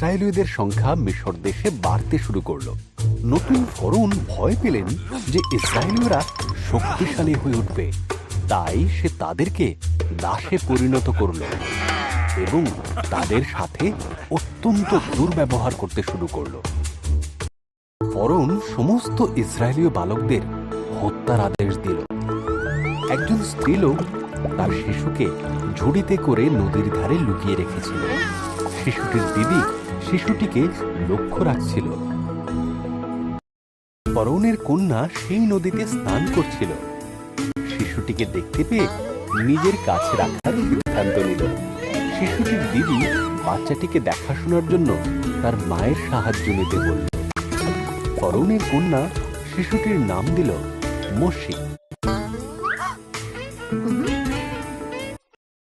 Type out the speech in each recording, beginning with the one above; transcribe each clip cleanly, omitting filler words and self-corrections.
ইসরায়েলীয়দের সংখ্যা মিশর দেশে বাড়তে শুরু করলো। নতুন ফরৌন ভয় পেলেন যে ইসরায়েলীয়রা শক্তিশালী হয়ে উঠবে, তাই সে তাদেরকে দাসে পরিণত করল এবং তাদের সাথে অত্যন্ত দুর্ব্যবহার করতে শুরু করল। ফরৌন সমস্ত ইসরায়েলীয় বালকদের হত্যার আদেশ দিল। একজন স্ত্রীলোক তার শিশুকে ঝুড়িতে করে নদীর ধারে লুকিয়ে রেখেছিল। শিশুটির দিদি শিশুটিকে লক্ষ্য রাখছিল। ফরৌনের কন্যা সেই নদীতে স্নান করছিল। শিশুটিকে দেখতে পেয়ে নিজের কাছে রাখার সিদ্ধান্ত নিল। শিশুটির দিদি বাচ্চাটিকে দেখাশোনার জন্য তার মায়ের সাহায্য নিতে বলল। ফরৌনের কন্যা শিশুটির নাম দিল মোশি।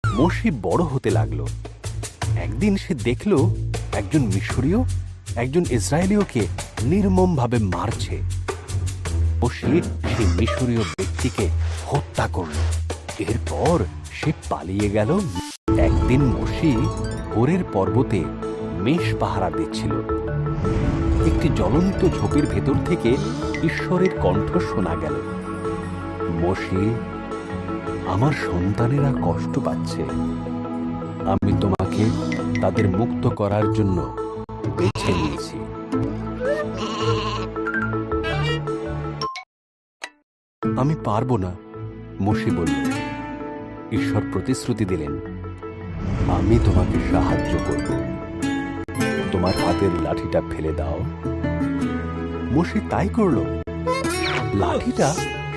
মোশি বড় হতে লাগলো। একদিন সে দেখল একজন মিশরীয় একজন ইসরায়েলীয়কে নির্মমভাবে মারছে। মোশি সেই মিশরীয় ব্যক্তিকে হত্যা করল। এরপর সে পালিয়ে গেল। একদিন মোশি হোরের পর্বতে মেষ পাহারা দিচ্ছিল। একটি জ্বলন্ত ঝোপের ভেতর থেকে ঈশ্বরের কণ্ঠ শোনা গেল, মোশি, আমার সন্তানেরা কষ্ট পাচ্ছে, আমি তোমাকে তাদের মুক্ত করার জন্য বেছে নিয়েছি। আমি পারবো না, মোশি বলল। ঈশ্বর প্রতিশ্রুতি দিলেন, আমি তোমাকে সাহায্য করব, তোমার হাতের লাঠিটা ফেলে দাও। মোশি তাই করল। লাঠিটা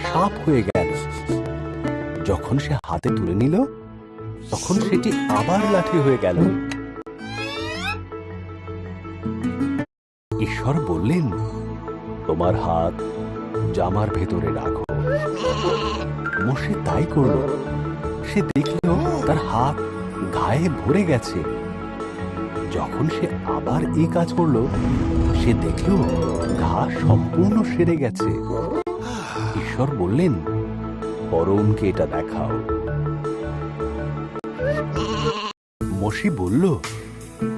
সাপ হয়ে গেল। যখন সে হাতে তুলে নিল তখন সেটি আবার লাঠি হয়ে গেল। ঈশ্বর বললেন, তোমার হাত জামার ভেতরে রাখো। মোশে তাই করল। সে দেখল তার হাত গায়ে ভরে গেছে। যখন সে আবার এই কাজ করল, সে দেখল ঘা সম্পূর্ণ সেরে গেছে। ঈশ্বর বললেন, ফরৌনকে এটা দেখাও। মোশে বলল,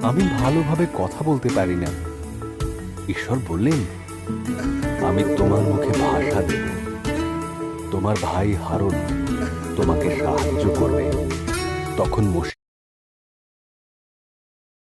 আমি ভালোভাবে কথা বলতে পারি না। ঈশ্বর বললেন, আমি তোমার মুখে ভাষা দেব, তোমার ভাই হারুন তোমাকে সাহায্য করবে। তখন মোশে